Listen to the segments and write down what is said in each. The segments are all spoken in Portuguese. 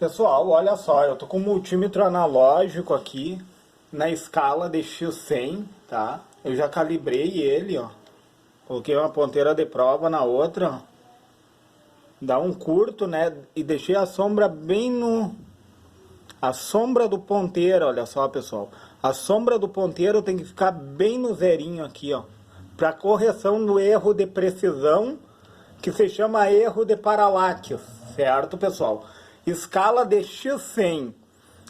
Pessoal, olha só, eu tô com um multímetro analógico aqui na escala de X100, tá? Eu já calibrei ele, ó. Coloquei uma ponteira de prova na outra, ó. Dá um curto, né? E deixei a sombra bem no... A sombra do ponteiro, olha só, pessoal. A sombra do ponteiro tem que ficar bem no zerinho aqui, ó. Para correção do erro de precisão, que se chama erro de paralaxe, certo, pessoal? Escala de X100.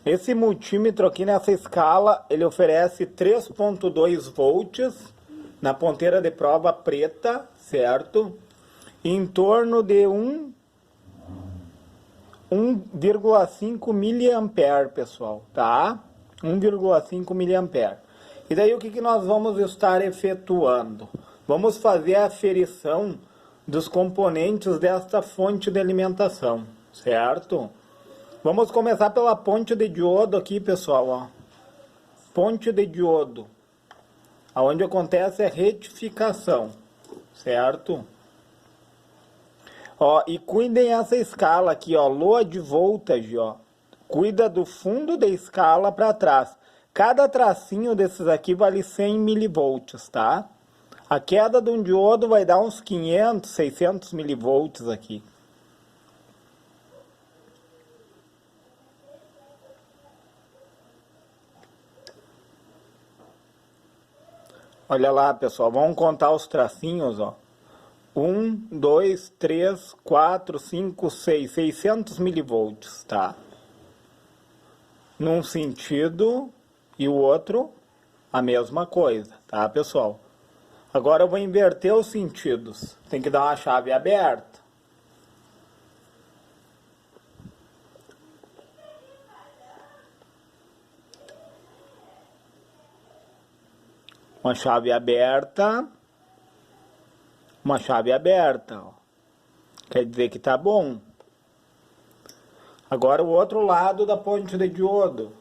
Esse multímetro aqui nessa escala, ele oferece 3.2 volts na ponteira de prova preta, certo? Em torno de 1,5 miliampere, pessoal, tá? 1,5 miliampere. E daí o que nós vamos estar efetuando? Vamos fazer a aferição dos componentes desta fonte de alimentação, certo? Vamos começar pela ponte de diodo aqui, pessoal, ó. Ponte de diodo, aonde acontece a retificação, certo? Ó, e cuidem essa escala aqui, ó, load voltage, ó. Cuida do fundo da escala para trás. Cada tracinho desses aqui vale 100 milivolts, tá? A queda de um diodo vai dar uns 500, 600 milivolts aqui. Olha lá, pessoal, vamos contar os tracinhos, ó. 1, 2, 3, 4, 5, 6, 600 milivolts, tá? Num sentido e o outro, a mesma coisa, tá, pessoal? Agora eu vou inverter os sentidos. Tem que dar uma chave aberta. Uma chave aberta. Uma chave aberta, ó. Quer dizer que tá bom. Agora o outro lado da ponte de diodo.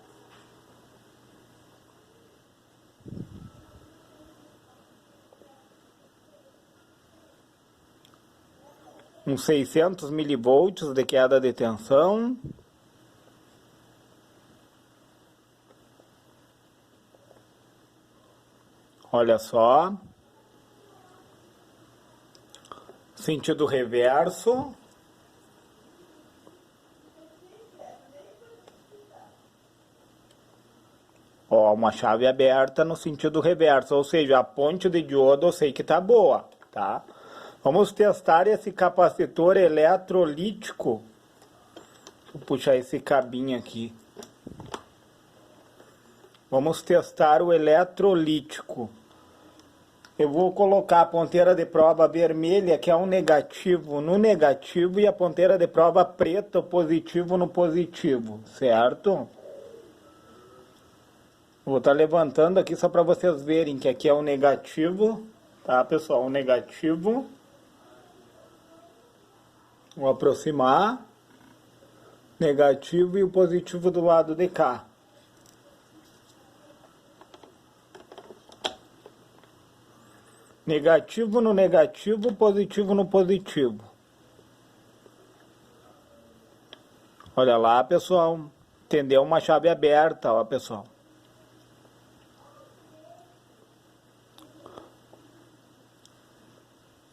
Uns 600 milivolts de queda de tensão. Olha só. Sentido reverso. Ó, uma chave aberta no sentido reverso, ou seja, a ponte de diodo eu sei que tá boa, tá? Vamos testar esse capacitor eletrolítico. Vou puxar esse cabinho aqui. Vamos testar o eletrolítico. Eu vou colocar a ponteira de prova vermelha, que é um negativo, no negativo, e a ponteira de prova preta, o positivo, no positivo, certo? Vou estar levantando aqui só para vocês verem que aqui é o negativo, tá, pessoal? O negativo. Vou aproximar. Negativo e o positivo do lado de cá. Negativo no negativo, positivo no positivo. Olha lá, pessoal. Entendeu? Uma chave aberta, ó, pessoal.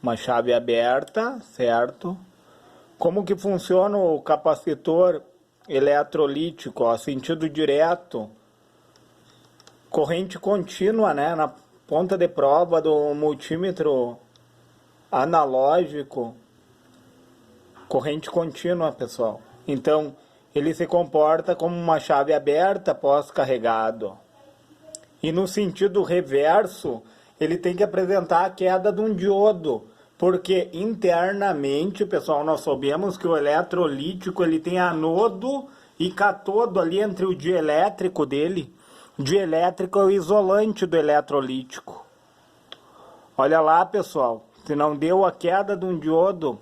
Uma chave aberta, certo? Como que funciona o capacitor eletrolítico, ó, sentido direto, corrente contínua, né, na ponta de prova do multímetro analógico, corrente contínua, pessoal. Então, ele se comporta como uma chave aberta pós-carregado. E no sentido reverso, ele tem que apresentar a queda de um diodo, porque internamente, pessoal, nós sabemos que o eletrolítico ele tem anodo e catodo ali entre o dielétrico dele. O dielétrico é o isolante do eletrolítico. Olha lá, pessoal, se não deu a queda de um diodo,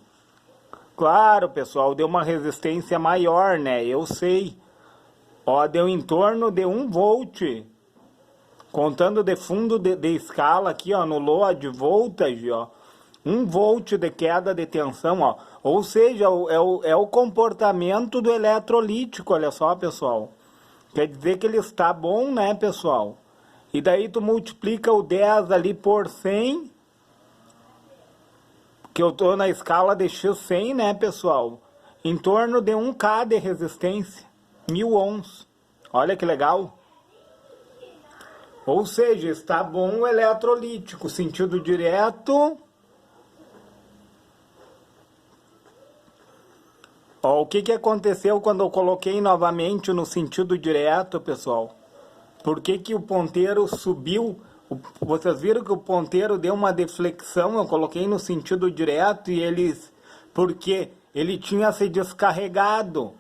claro, pessoal, deu uma resistência maior, né? Eu sei. Ó, deu em torno de 1 volt. Contando de fundo de escala aqui, ó, no load voltage, ó. 1 volt de queda de tensão, ó. Ou seja, é o comportamento do eletrolítico, olha só, pessoal. Quer dizer que ele está bom, né, pessoal? E daí tu multiplica o 10 ali por 100, que eu tô na escala de X100, né, pessoal? Em torno de 1K de resistência, 1000 ohms. Olha que legal. Ou seja, está bom o eletrolítico, sentido direto. Ó, o que aconteceu quando eu coloquei novamente no sentido direto, pessoal? Por que o ponteiro subiu? Vocês viram que o ponteiro deu uma deflexão? Eu coloquei no sentido direto e eles... Porque ele tinha se descarregado.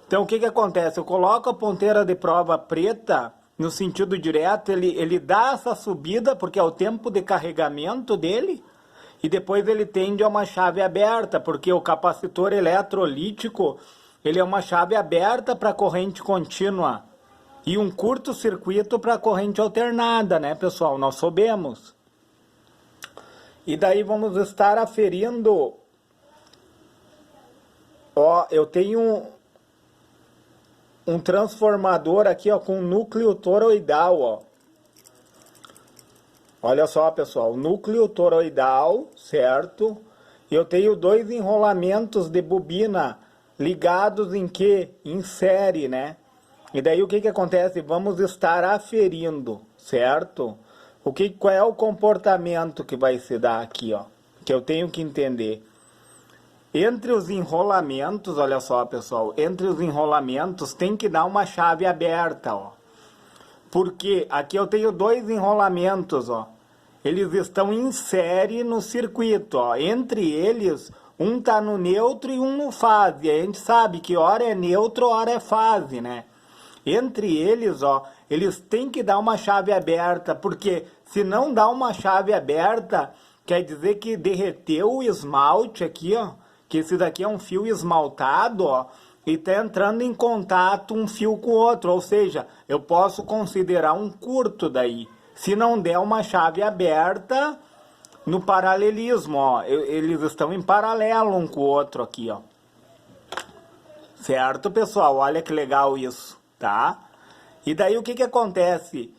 Então o que acontece? Eu coloco a ponteira de prova preta no sentido direto, ele dá essa subida porque é o tempo de carregamento dele. E depois ele tende a uma chave aberta, porque o capacitor eletrolítico, ele é uma chave aberta para corrente contínua e um curto-circuito para corrente alternada, né, pessoal? Nós sabemos. E daí vamos estar aferindo. Ó, eu tenho um transformador aqui, ó, com núcleo toroidal, ó. Olha só, pessoal, núcleo toroidal, certo? Eu tenho 2 enrolamentos de bobina ligados em quê? Em série, né? E daí o que acontece? Vamos estar aferindo, certo? Qual é o comportamento que vai se dar aqui, ó? Que eu tenho que entender. Entre os enrolamentos, olha só, pessoal, entre os enrolamentos tem que dar uma chave aberta, ó. Porque aqui eu tenho 2 enrolamentos, ó. Eles estão em série no circuito, ó. Entre eles, um tá no neutro e um no fase. A gente sabe que hora é neutro, hora é fase, né? Entre eles, ó, eles têm que dar uma chave aberta, porque se não dá uma chave aberta, quer dizer que derreteu o esmalte aqui, ó. Que esse daqui é um fio esmaltado, ó. E está entrando em contato um fio com o outro, ou seja, eu posso considerar um curto daí. Se não der uma chave aberta no paralelismo, ó, eles estão em paralelo um com o outro aqui, ó. Certo, pessoal? Olha que legal isso, tá? E daí o que acontece?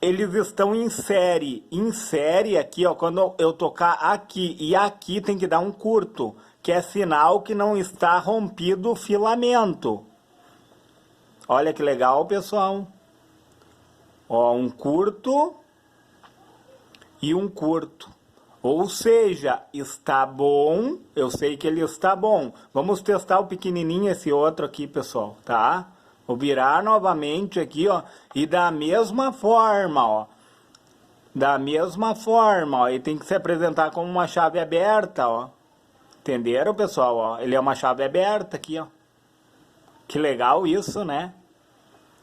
Eles estão em série aqui, ó, quando eu tocar aqui e aqui tem que dar um curto, que é sinal que não está rompido o filamento. Olha que legal, pessoal. Ó, um curto e um curto. Ou seja, está bom, eu sei que ele está bom. Vamos testar o pequenininho, esse outro aqui, pessoal, tá? Vou virar novamente aqui, ó, e da mesma forma, ó. Da mesma forma, ó, ele tem que se apresentar como uma chave aberta, ó. Entenderam, pessoal? Ó, ele é uma chave aberta aqui, ó. Que legal isso, né?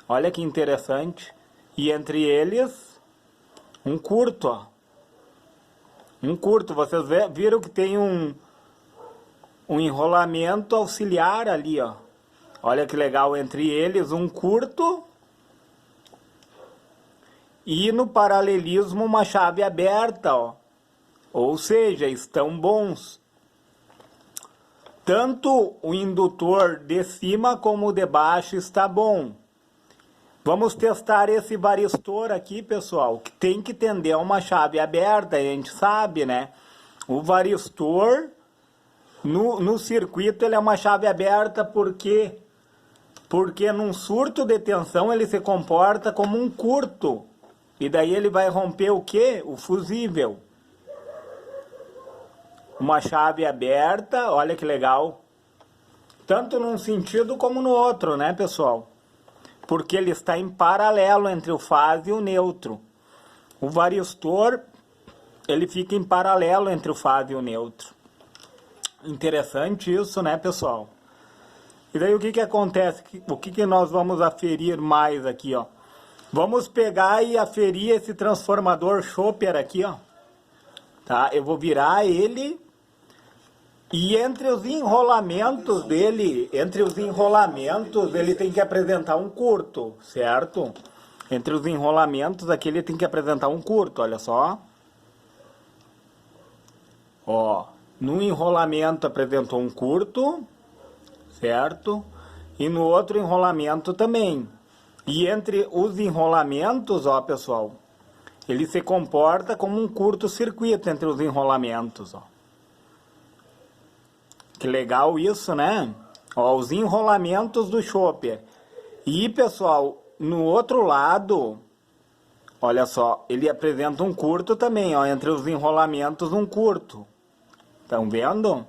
Olha que interessante. E entre eles, um curto, ó. Um curto. Vocês viram que tem um enrolamento auxiliar ali, ó. Olha que legal. Entre eles, um curto. E no paralelismo, uma chave aberta, ó. Ou seja, estão bons. Tanto o indutor de cima como o de baixo está bom. Vamos testar esse varistor aqui, pessoal, que tem que tender a uma chave aberta, a gente sabe, né? O varistor, no circuito, ele é uma chave aberta, por quê? Porque num surto de tensão ele se comporta como um curto. E daí ele vai romper o quê? O fusível. Uma chave aberta, olha que legal. Tanto num sentido como no outro, né, pessoal? Porque ele está em paralelo entre o fase e o neutro. O varistor, ele fica em paralelo entre o fase e o neutro. Interessante isso, né, pessoal? E daí o que acontece? O que nós vamos aferir mais aqui, ó? Vamos pegar e aferir esse transformador Chopper aqui, ó. Tá? Eu vou virar ele. E entre os enrolamentos dele, ele tem que apresentar um curto, certo? Entre os enrolamentos aqui ele tem que apresentar um curto, olha só. Ó, Num enrolamento apresentou um curto, certo? E no outro enrolamento também. E entre os enrolamentos, ó, pessoal, ele se comporta como um curto-circuito entre os enrolamentos, ó. Que legal isso, né? Ó, os enrolamentos do chopper. E, pessoal, no outro lado, olha só, ele apresenta um curto também, ó, entre os enrolamentos um curto. Estão vendo?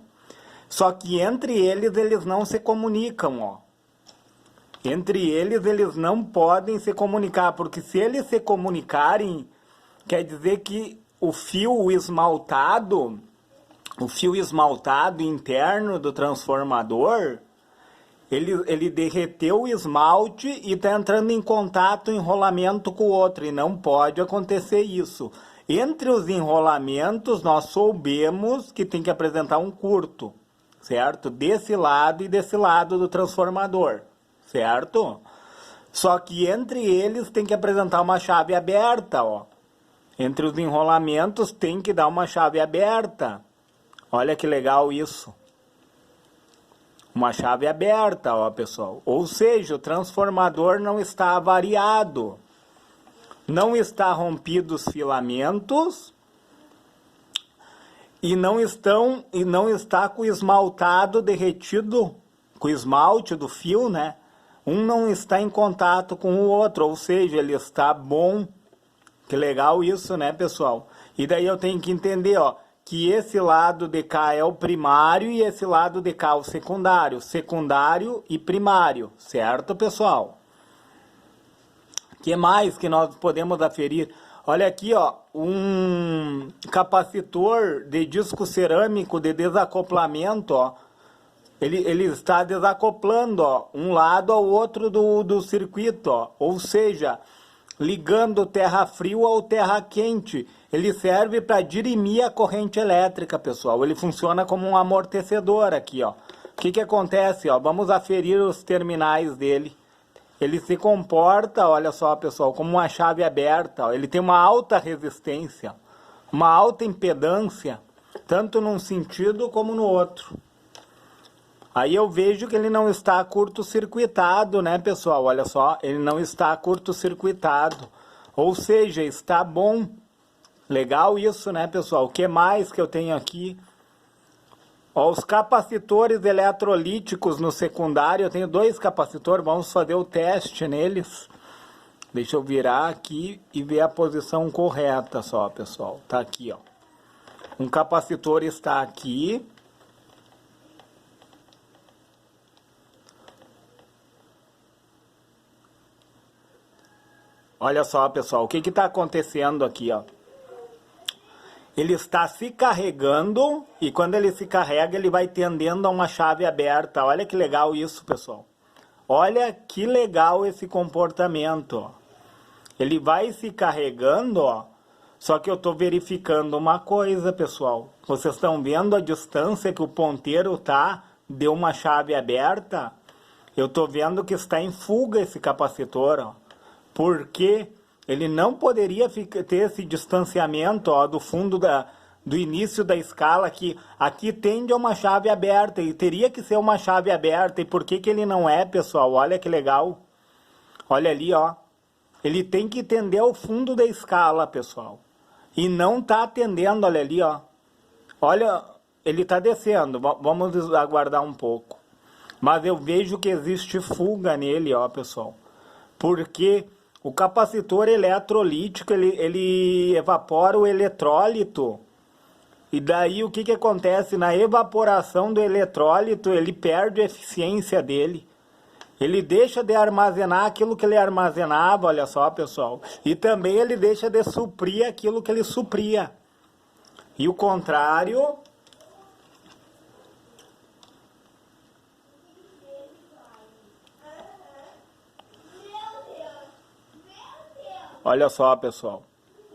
Só que entre eles não se comunicam, ó. Entre eles não podem se comunicar, porque se eles se comunicarem, quer dizer que o fio esmaltado interno do transformador, ele derreteu o esmalte e está entrando em contato, enrolamento com o outro, e não pode acontecer isso. Entre os enrolamentos, nós soubemos que tem que apresentar um curto, certo? Desse lado e desse lado do transformador, certo? Só que entre eles tem que apresentar uma chave aberta, ó. Entre os enrolamentos tem que dar uma chave aberta. Olha que legal isso. Uma chave aberta, ó, pessoal. Ou seja, o transformador não está avariado. Não está rompido os filamentos e não está com o esmaltado derretido, com o esmalte do fio, né? Um não está em contato com o outro, ou seja, ele está bom. Que legal isso, né, pessoal? E daí eu tenho que entender, ó, que esse lado de cá é o primário e esse lado de cá é o secundário. Secundário e primário, certo, pessoal? Que mais que nós podemos aferir? Olha aqui, ó, um capacitor de disco cerâmico de desacoplamento, ó. Ele está desacoplando, ó, um lado ao outro do circuito, ó. Ou seja, ligando terra frio ao terra quente. Ele serve para dirimir a corrente elétrica, pessoal. Ele funciona como um amortecedor aqui, ó. O que acontece, ó? Vamos aferir os terminais dele. Ele se comporta, olha só, pessoal, como uma chave aberta, ó. Ele tem uma alta resistência, uma alta impedância, tanto num sentido como no outro. Aí eu vejo que ele não está curto-circuitado, né, pessoal? Olha só, ele não está curto-circuitado. Ou seja, está bom. Legal isso, né, pessoal? O que mais que eu tenho aqui? Ó, os capacitores eletrolíticos no secundário. Eu tenho 2 capacitores, vamos fazer o teste neles. Deixa eu virar aqui e ver a posição correta só, pessoal. Tá aqui, ó. Um capacitor está aqui. Olha só, pessoal, o que está acontecendo aqui, ó? Ele está se carregando e quando ele se carrega, ele vai tendendo a uma chave aberta. Olha que legal isso, pessoal. Olha que legal esse comportamento, ó. Ele vai se carregando, ó. Só que eu estou verificando uma coisa, pessoal. Vocês estão vendo a distância que o ponteiro tá? Deu uma chave aberta? Eu estou vendo que está em fuga esse capacitor, ó. Porque ele não poderia ter esse distanciamento, ó, do fundo do início da escala, que aqui tende a uma chave aberta, e teria que ser uma chave aberta. E por que ele não é, pessoal? Olha que legal. Olha ali, ó. Ele tem que tender ao fundo da escala, pessoal. E não está atendendo, olha ali, ó. Olha, ele está descendo. Vamos aguardar um pouco. Mas eu vejo que existe fuga nele, ó, pessoal. Porque o capacitor eletrolítico, ele evapora o eletrólito. E daí o que acontece? Na evaporação do eletrólito, ele perde a eficiência dele. Ele deixa de armazenar aquilo que ele armazenava, olha só, pessoal. E também ele deixa de suprir aquilo que ele supria. E o contrário... Olha só, pessoal.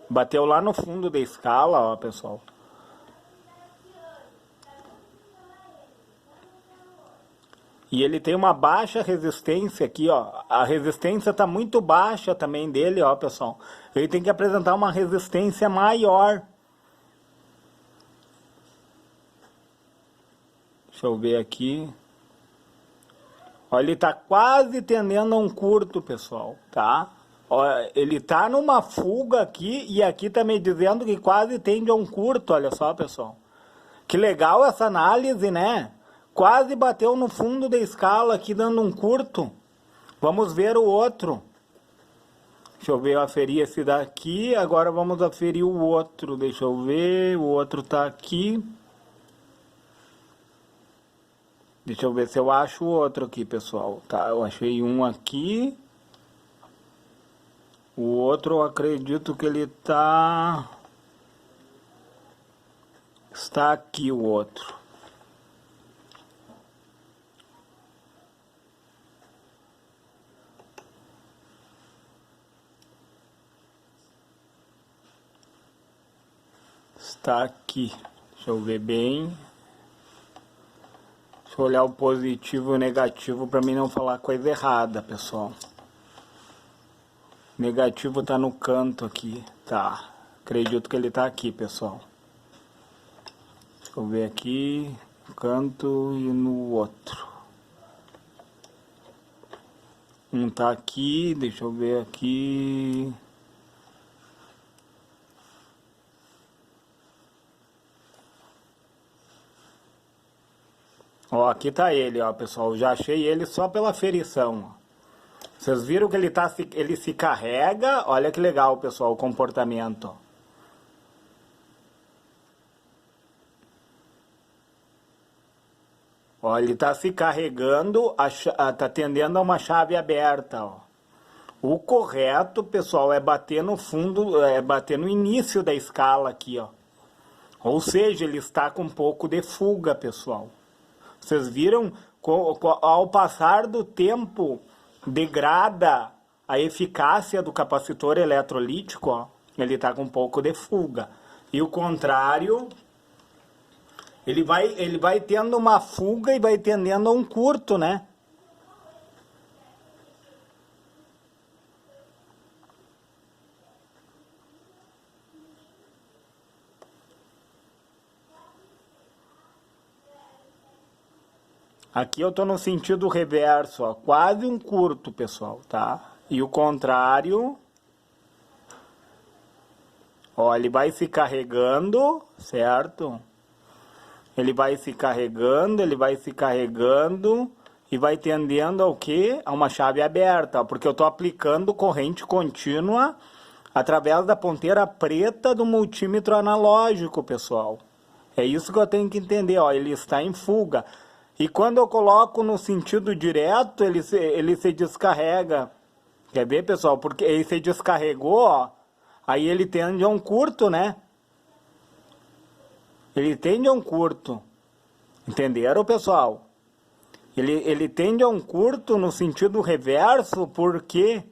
Bateu lá no fundo da escala, ó, pessoal. E ele tem uma baixa resistência aqui, ó. A resistência está muito baixa também dele, ó, pessoal. Ele tem que apresentar uma resistência maior. Deixa eu ver aqui. Olha, ele tá quase tendendo a um curto, pessoal, tá? Olha, ele tá numa fuga aqui e aqui tá me dizendo que quase tende a um curto, olha só, pessoal. Que legal essa análise, né? Quase bateu no fundo da escala aqui, dando um curto. Vamos ver o outro. Deixa eu ver, eu aferi esse daqui, agora vamos aferir o outro. Deixa eu ver, o outro tá aqui. Deixa eu ver se eu acho o outro aqui, pessoal. Tá, eu achei um aqui. O outro eu acredito que ele tá... Está aqui o outro. Está aqui. Deixa eu ver bem. Deixa eu olhar o positivo e o negativo para mim não falar coisa errada, pessoal. Negativo tá no canto aqui. Tá. Acredito que ele tá aqui, pessoal. Deixa eu ver aqui. No canto e no outro. Um tá aqui. Deixa eu ver aqui. Ó, aqui tá ele, ó, pessoal. Já achei ele só pela aferição, ó. Vocês viram que ele se carrega? Olha que legal, pessoal, o comportamento. Ó, ele tá se carregando, tá tendendo a uma chave aberta, ó. O correto, pessoal, é bater no fundo, é bater no início da escala aqui, ó. Ou seja, ele está com um pouco de fuga, pessoal. Vocês viram? Ao passar do tempo, degrada a eficácia do capacitor eletrolítico, ó. Ele está com um pouco de fuga. E o contrário, ele vai tendo uma fuga e vai tendendo a um curto, né? Aqui eu tô no sentido reverso, ó, quase um curto, pessoal, tá? E o contrário, ó, ele vai se carregando, certo? Ele vai se carregando, e vai tendendo ao quê? A uma chave aberta, ó, porque eu tô aplicando corrente contínua através da ponteira preta do multímetro analógico, pessoal. É isso que eu tenho que entender, ó, ele está em fuga. E quando eu coloco no sentido direto, ele se descarrega. Quer ver, pessoal? Porque ele se descarregou, ó. Aí ele tende a um curto, né? Ele tende a um curto. Entenderam, pessoal? Ele tende a um curto no sentido reverso, por quê?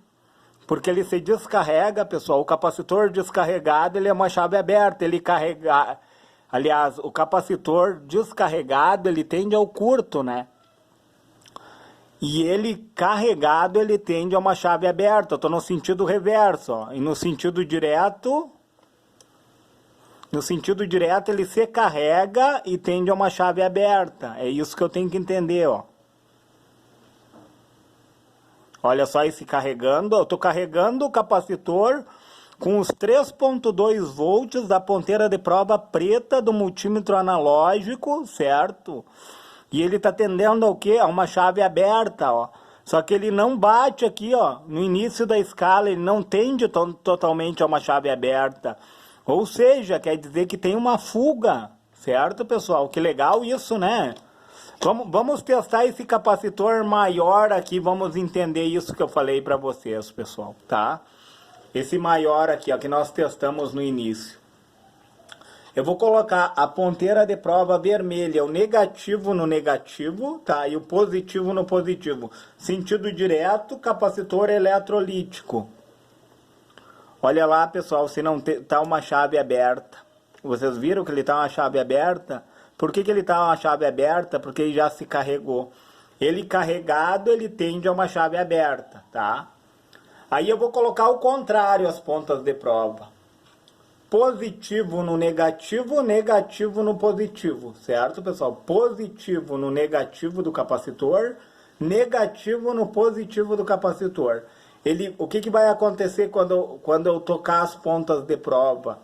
Porque ele se descarrega, pessoal. O capacitor descarregado, ele é uma chave aberta. Ele carrega... Aliás, o capacitor descarregado, ele tende ao curto, né? E ele carregado, ele tende a uma chave aberta. Eu estou no sentido reverso, ó. E no sentido direto ele se carrega e tende a uma chave aberta. É isso que eu tenho que entender, ó. Olha só esse carregando. Eu estou carregando o capacitor com os 3.2 volts da ponteira de prova preta do multímetro analógico, certo? E ele está tendendo ao quê? A uma chave aberta, ó. Só que ele não bate aqui, ó, no início da escala, ele não tende totalmente a uma chave aberta. Ou seja, quer dizer que tem uma fuga, certo, pessoal? Que legal isso, né? Vamos testar esse capacitor maior aqui, vamos entender isso que eu falei para vocês, pessoal, tá? Esse maior aqui, ó, que nós testamos no início. Eu vou colocar a ponteira de prova vermelha, o negativo no negativo, tá? E o positivo no positivo. Sentido direto, capacitor eletrolítico. Olha lá, pessoal, se não tá uma chave aberta. Vocês viram que ele tá uma chave aberta? Por que ele tá uma chave aberta? Porque ele já se carregou. Ele carregado, ele tende a uma chave aberta, tá? Aí eu vou colocar o contrário, as pontas de prova. positivo no negativo, negativo no positivo, certo, pessoal? Positivo no negativo do capacitor, negativo no positivo do capacitor. O que vai acontecer quando eu tocar as pontas de prova?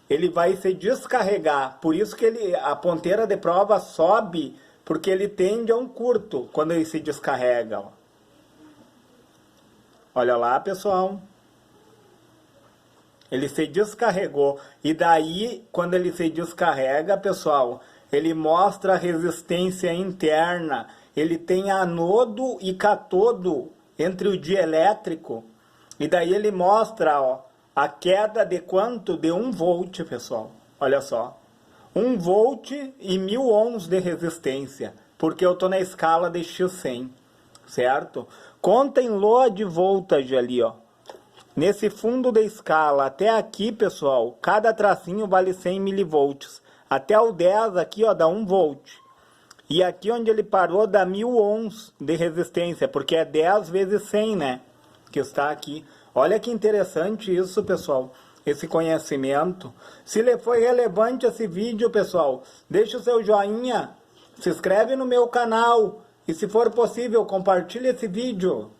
Ele vai se descarregar, por isso que a ponteira de prova sobe, porque ele tende a um curto quando ele se descarrega. Ó. Olha lá, pessoal. Ele se descarregou. E daí, quando ele se descarrega, pessoal, ele mostra a resistência interna. Ele tem anodo e catodo entre o dielétrico. E daí ele mostra, ó, a queda de quanto? De 1 volt, pessoal. Olha só. 1 volt e 1000 ohms de resistência. Porque eu estou na escala de X100. Certo? Contem load voltage ali, ó. Nesse fundo da escala, até aqui, pessoal, cada tracinho vale 100 milivolts. Até o 10 aqui, ó, dá 1 volt. E aqui onde ele parou, dá 1000 ohms de resistência, porque é 10 vezes 100, né? Que está aqui. Olha que interessante isso, pessoal. Esse conhecimento. Se lhe foi relevante esse vídeo, pessoal, deixa o seu joinha, se inscreve no meu canal. E se for possível, compartilhe esse vídeo.